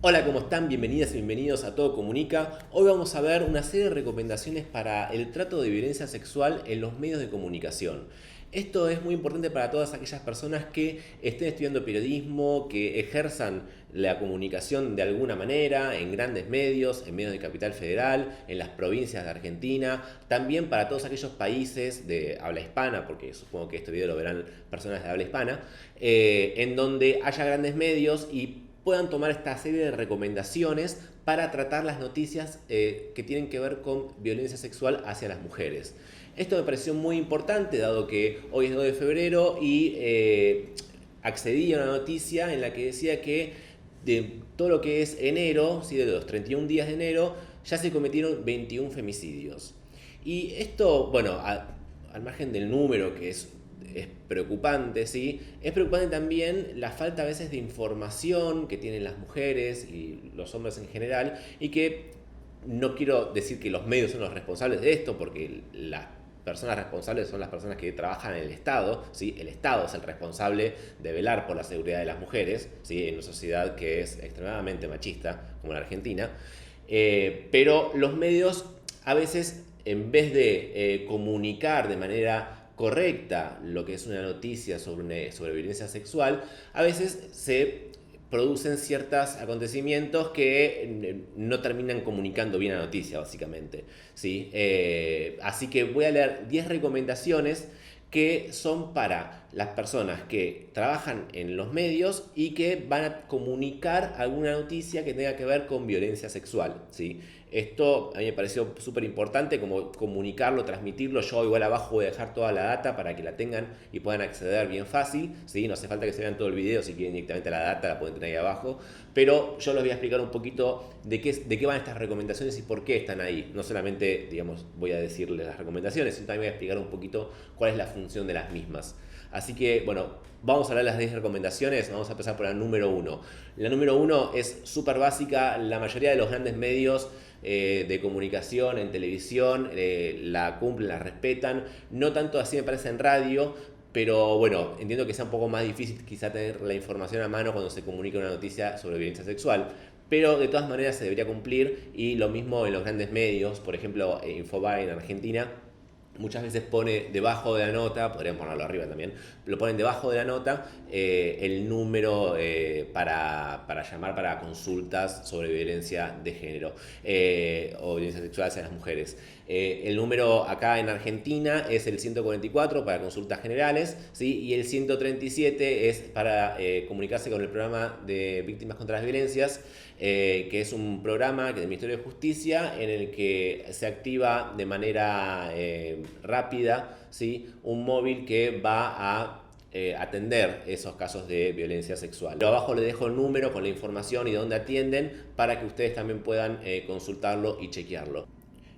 Hola, ¿cómo están? Bienvenidas y bienvenidos a Todo Comunica. Hoy vamos a ver una serie de recomendaciones para el trato de violencia sexual en los medios de comunicación. Esto es muy importante para todas aquellas personas que estén estudiando periodismo, que ejerzan la comunicación de alguna manera en grandes medios, en medios de Capital Federal, en las provincias de Argentina, también para todos aquellos países de habla hispana, porque supongo que este video lo verán personas de habla hispana, en donde haya grandes medios y puedan tomar esta serie de recomendaciones para tratar las noticias que tienen que ver con violencia sexual hacia las mujeres. Esto me pareció muy importante, dado que hoy es 2 de febrero y accedí a una noticia en la que decía que de todo lo que es enero, ¿sí? De los 31 días de enero, ya se cometieron 21 femicidios. Y esto, bueno, al margen del número que es preocupante, ¿sí? Es preocupante también la falta a veces de información que tienen las mujeres y los hombres en general, y que no quiero decir que los medios son los responsables de esto, porque las personas responsables son las personas que trabajan en el Estado, ¿sí? El Estado es el responsable de velar por la seguridad de las mujeres, ¿sí? En una sociedad que es extremadamente machista, como la Argentina, pero los medios a veces, en vez de comunicar de manera correcta lo que es una noticia sobre violencia sexual, a veces se producen ciertos acontecimientos que no terminan comunicando bien la noticia, básicamente. ¿Sí? Así que voy a leer 10 recomendaciones que son para las personas que trabajan en los medios y que van a comunicar alguna noticia que tenga que ver con violencia sexual. ¿Sí? Esto a mí me pareció súper importante, como comunicarlo, transmitirlo. Yo igual abajo voy a dejar toda la data para que la tengan y puedan acceder bien fácil. ¿Sí? No hace falta que se vean todo el video, si quieren directamente la data la pueden tener ahí abajo. Pero yo les voy a explicar un poquito de qué van estas recomendaciones y por qué están ahí. No solamente, digamos, voy a decirles las recomendaciones, sino también voy a explicar un poquito cuál es la función de las mismas. Así que, bueno, vamos a hablar de las 10 recomendaciones. Vamos a empezar por la número uno. La número uno es súper básica. La mayoría de los grandes medios de comunicación en televisión la cumplen, la respetan. No tanto así me parece en radio, pero bueno, entiendo que sea un poco más difícil quizá tener la información a mano cuando se comunica una noticia sobre violencia sexual. Pero de todas maneras se debería cumplir, y lo mismo en los grandes medios. Por ejemplo, Infobae en Argentina muchas veces pone debajo de la nota, podrían ponerlo arriba también, lo ponen debajo de la nota el número para llamar para consultas sobre violencia de género o violencia sexual hacia las mujeres. El número acá en Argentina es el 144 para consultas generales, ¿sí? Y el 137 es para comunicarse con el programa de víctimas contra las violencias, que es un programa que del Ministerio de Justicia en el que se activa de manera rápida, ¿sí? Un móvil que va a atender esos casos de violencia sexual. Pero abajo les dejo el número con la información y dónde atienden para que ustedes también puedan consultarlo y chequearlo.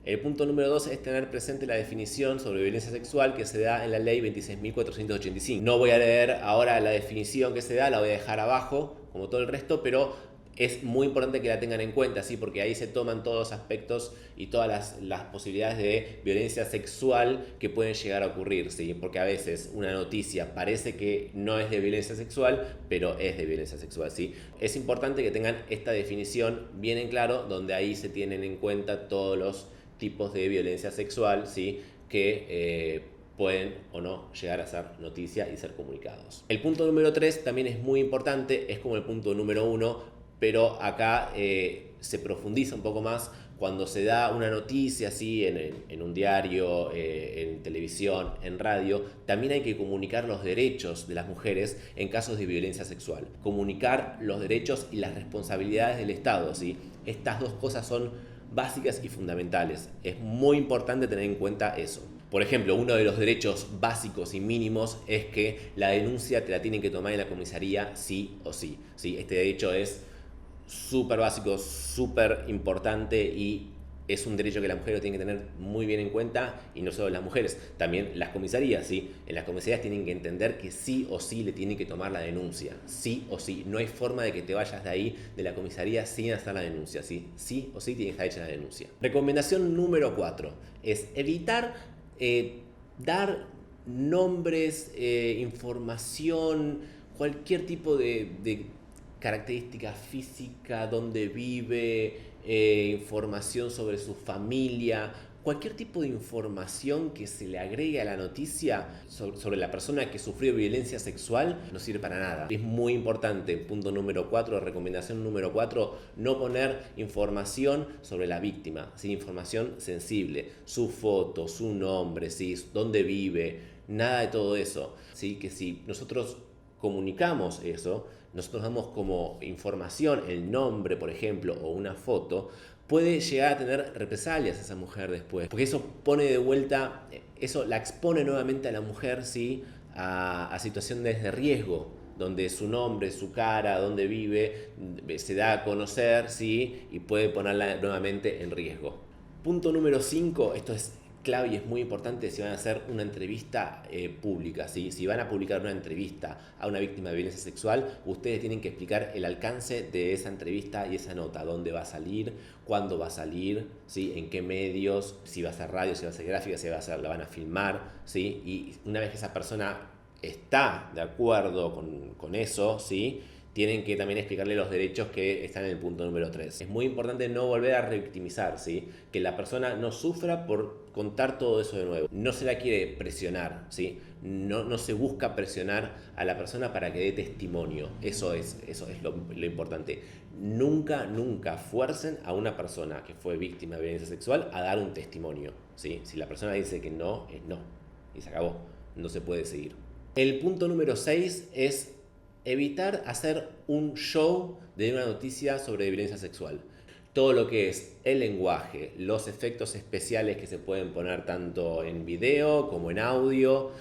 El punto número 2 es tener presente la definición sobre violencia sexual que se da en la ley 26.485. No voy a leer ahora la definición que se da, la voy a dejar abajo, como todo el resto, pero es muy importante que la tengan en cuenta, ¿sí? Porque ahí se toman todos los aspectos y todas las posibilidades de violencia sexual que pueden llegar a ocurrir, ¿sí? Porque a veces una noticia parece que no es de violencia sexual, pero es de violencia sexual, ¿sí? Es importante que tengan esta definición bien en claro, donde ahí se tienen en cuenta todos los tipos de violencia sexual, ¿sí? Que pueden o no llegar a ser noticia y ser comunicados. El punto número 3 también es muy importante, es como el punto número 1, pero acá se profundiza un poco más cuando se da una noticia así en un diario, en televisión, en radio. También hay que comunicar los derechos de las mujeres en casos de violencia sexual. Comunicar los derechos y las responsabilidades del Estado, ¿sí? Estas dos cosas son básicas y fundamentales. Es muy importante tener en cuenta eso. Por ejemplo, uno de los derechos básicos y mínimos es que la denuncia te la tienen que tomar en la comisaría sí o sí. ¿Sí? Este derecho es súper básico, súper importante, y es un derecho que la mujer lo tiene que tener muy bien en cuenta, y no solo las mujeres, también las comisarías, ¿sí? En las comisarías tienen que entender que sí o sí le tienen que tomar la denuncia, sí o sí, no hay forma de que te vayas de ahí, de la comisaría, sin hacer la denuncia, ¿sí? Sí o sí tiene que estar hecha la denuncia. Recomendación número 4 es evitar dar nombres, información, cualquier tipo de característica física, dónde vive, información sobre su familia, cualquier tipo de información que se le agregue a la noticia sobre la persona que sufrió violencia sexual no sirve para nada. Es muy importante, punto número 4, recomendación número 4, no poner información sobre la víctima, ¿sí? Información sensible, su foto, su nombre, ¿sí? Dónde vive, nada de todo eso, ¿sí? Que si nosotros comunicamos eso, nosotros damos como información el nombre, por ejemplo, o una foto, puede llegar a tener represalias a esa mujer después. Porque eso pone de vuelta, eso la expone nuevamente a la mujer, ¿sí? A situaciones de riesgo, donde su nombre, su cara, dónde vive, se da a conocer, ¿sí? Y puede ponerla nuevamente en riesgo. Punto número 5, esto es clave y es muy importante si van a hacer una entrevista pública, ¿sí? Si van a publicar una entrevista a una víctima de violencia sexual, ustedes tienen que explicar el alcance de esa entrevista y esa nota, dónde va a salir, cuándo va a salir, ¿sí? En qué medios, si va a ser radio, si va a ser gráfica, si va a ser, la van a filmar, ¿sí? Y una vez que esa persona está de acuerdo con eso, ¿sí? Tienen que también explicarle los derechos que están en el punto número 3. Es muy importante no volver a revictimizar, ¿sí? Que la persona no sufra por contar todo eso de nuevo. No se la quiere presionar, ¿sí? No se busca presionar a la persona para que dé testimonio. Eso es lo importante. Nunca fuercen a una persona que fue víctima de violencia sexual a dar un testimonio, ¿sí? Si la persona dice que no, es no. Y se acabó. No se puede seguir. El punto número 6 es evitar hacer un show de una noticia sobre violencia sexual. Todo lo que es el lenguaje, los efectos especiales que se pueden poner tanto en video como en audio,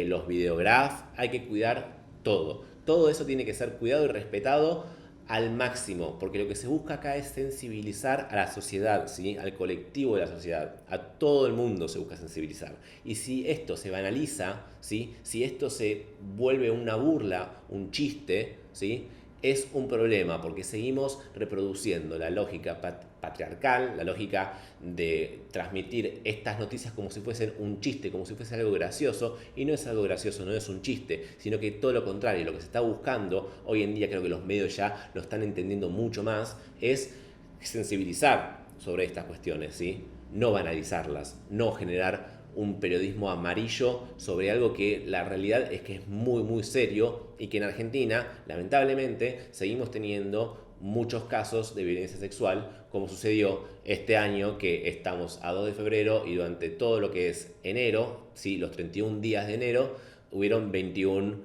los videografs, hay que cuidar todo. Todo eso tiene que ser cuidado y respetado al máximo, porque lo que se busca acá es sensibilizar a la sociedad, ¿sí? Al colectivo de la sociedad, a todo el mundo se busca sensibilizar. Y si esto se banaliza, ¿sí? Si esto se vuelve una burla, un chiste, ¿sí? Es un problema, porque seguimos reproduciendo la lógica patriarcal, la lógica de transmitir estas noticias como si fuesen un chiste, como si fuese algo gracioso, y no es algo gracioso, no es un chiste, sino que todo lo contrario, lo que se está buscando, hoy en día creo que los medios ya lo están entendiendo mucho más, es sensibilizar sobre estas cuestiones, ¿sí? No banalizarlas, no generar un periodismo amarillo sobre algo que la realidad es que es muy serio y que en Argentina, lamentablemente, seguimos teniendo muchos casos de violencia sexual, como sucedió este año que estamos a 2 de febrero y durante todo lo que es enero, ¿sí? Los 31 días de enero, hubieron 21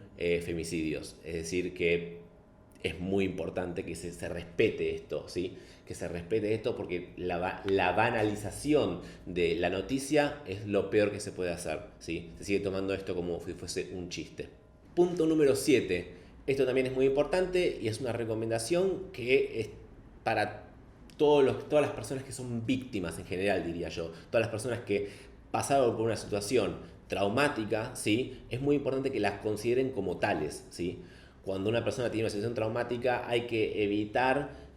femicidios. Es decir, que es muy importante que se respete esto, ¿sí? Que se respete esto porque la banalización de la noticia es lo peor que se puede hacer, ¿sí? Se sigue tomando esto como si fuese un chiste. Punto número 7. Esto también es muy importante y es una recomendación que es para todas las personas que son víctimas en general, diría yo. Todas las personas que pasaron por una situación traumática, ¿sí? Es muy importante que las consideren como tales, ¿sí? Cuando una persona tiene una situación traumática hay que evitar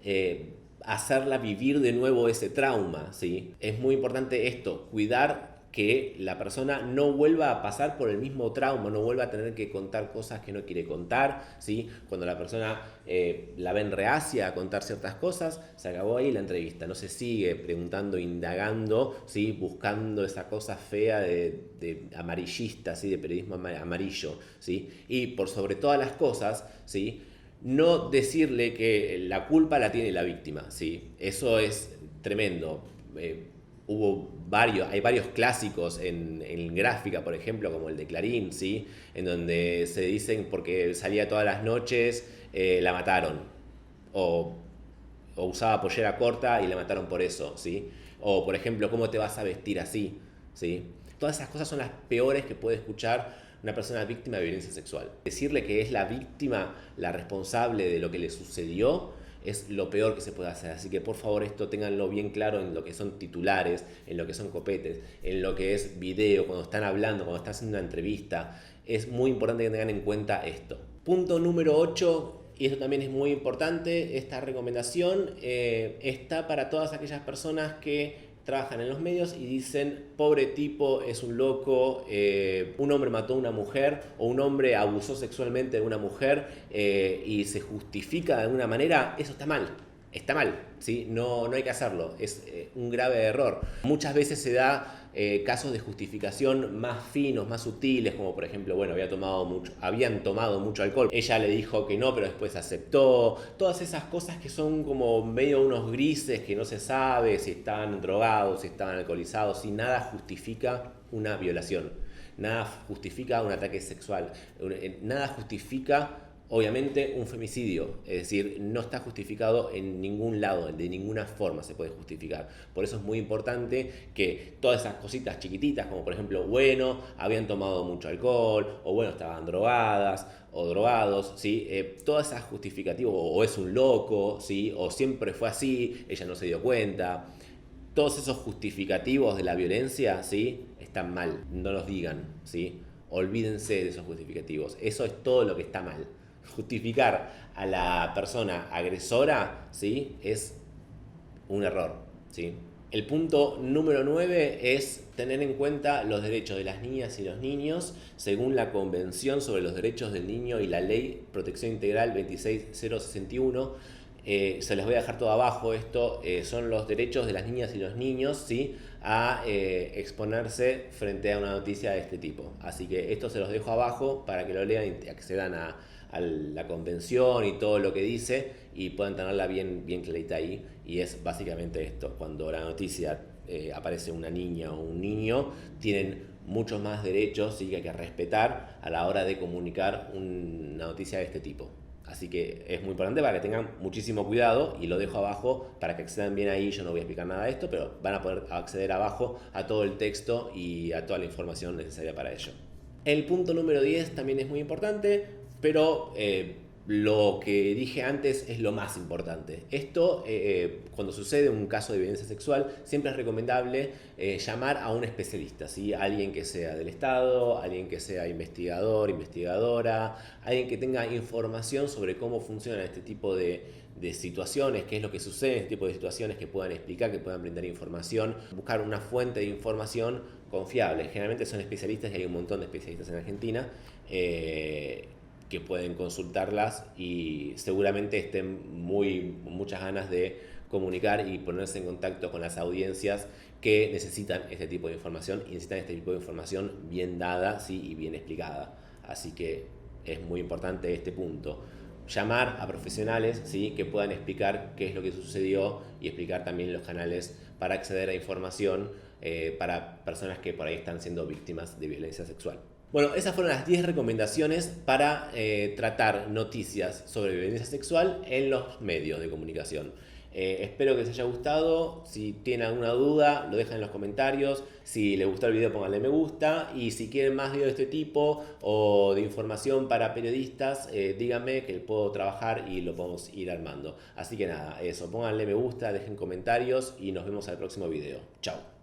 hacerla vivir de nuevo ese trauma, ¿sí? Es muy importante esto, cuidar que la persona no vuelva a pasar por el mismo trauma, no vuelva a tener que contar cosas que no quiere contar, ¿sí? Cuando la persona la ven reacia a contar ciertas cosas, se acabó ahí la entrevista, no se sigue preguntando, indagando, ¿sí? Buscando esa cosa fea de amarillista, ¿sí? De periodismo amarillo, ¿sí? Y por sobre todas las cosas, ¿sí? No decirle que la culpa la tiene la víctima, ¿sí? Eso es tremendo. Hay varios clásicos en gráfica, por ejemplo, como el de Clarín, ¿sí? En donde se dicen porque salía todas las noches, la mataron. O usaba pollera corta y la mataron por eso, ¿sí? O, por ejemplo, ¿cómo te vas a vestir así? ¿Sí? Todas esas cosas son las peores que puede escuchar una persona víctima de violencia sexual. Decirle que es la víctima la responsable de lo que le sucedió es lo peor que se puede hacer. Así que por favor esto ténganlo bien claro en lo que son titulares, en lo que son copetes, en lo que es video, cuando están hablando, cuando están haciendo una entrevista. Es muy importante que tengan en cuenta esto. Punto número 8. Y esto también es muy importante, esta recomendación está para todas aquellas personas que trabajan en los medios y dicen, pobre tipo, es un loco, un hombre mató a una mujer o un hombre abusó sexualmente de una mujer y se justifica de alguna manera, eso está mal. Está mal, ¿sí? No hay que hacerlo, es un grave error. Muchas veces se da casos de justificación más finos, más sutiles, como por ejemplo, bueno, habían tomado mucho alcohol, ella le dijo que no, pero después aceptó, todas esas cosas que son como medio unos grises que no se sabe si estaban drogados, si estaban alcoholizados, y nada justifica una violación, nada justifica un ataque sexual, nada justifica obviamente un femicidio, es decir, no está justificado en ningún lado, de ninguna forma se puede justificar. Por eso es muy importante que todas esas cositas chiquititas, como por ejemplo, bueno, habían tomado mucho alcohol, o bueno, estaban drogadas, o drogados, ¿sí? Todas esas justificativos, o es un loco, ¿sí? O siempre fue así, ella no se dio cuenta. Todos esos justificativos de la violencia, ¿sí? Están mal, no los digan, ¿sí? Olvídense de esos justificativos. Eso es todo lo que está mal. Justificar a la persona agresora, ¿sí? Es un error, ¿sí? El punto número 9 es tener en cuenta los derechos de las niñas y los niños según la Convención sobre los Derechos del Niño y la Ley Protección Integral 26061. Se les voy a dejar todo abajo. Esto son los derechos de las niñas y los niños, ¿sí? A exponerse frente a una noticia de este tipo. Así que esto se los dejo abajo para que lo lean y accedan a la convención y todo lo que dice y puedan tenerla bien clarita ahí. Y es básicamente esto: cuando la noticia aparece una niña o un niño, tienen muchos más derechos, ¿sí? Que hay que respetar a la hora de comunicar una noticia de este tipo. Así que es muy importante para que tengan muchísimo cuidado, y lo dejo abajo para que accedan bien ahí. Yo no voy a explicar nada de esto, pero van a poder acceder abajo a todo el texto y a toda la información necesaria para ello. El punto número 10 también es muy importante, pero lo que dije antes es lo más importante. Esto, cuando sucede un caso de violencia sexual, siempre es recomendable llamar a un especialista, ¿sí? Alguien que sea del Estado, alguien que sea investigador, investigadora, alguien que tenga información sobre cómo funciona este tipo de situaciones, qué es lo que sucede en este tipo de situaciones, que puedan explicar, que puedan brindar información, buscar una fuente de información confiable. Generalmente son especialistas, y hay un montón de especialistas en Argentina, que pueden consultarlas y seguramente estén muchas ganas de comunicar y ponerse en contacto con las audiencias que necesitan este tipo de información, y necesitan este tipo de información bien dada, ¿sí? Y bien explicada. Así que es muy importante este punto. Llamar a profesionales, ¿sí? Que puedan explicar qué es lo que sucedió y explicar también los canales para acceder a información para personas que por ahí están siendo víctimas de violencia sexual. Bueno, esas fueron las 10 recomendaciones para tratar noticias sobre violencia sexual en los medios de comunicación. Espero que les haya gustado. Si tienen alguna duda, lo dejan en los comentarios. Si les gustó el video, pónganle me gusta. Y si quieren más videos de este tipo o de información para periodistas, díganme que puedo trabajar y lo podemos ir armando. Así que nada, eso, pónganle me gusta, dejen comentarios y nos vemos al próximo video. Chao.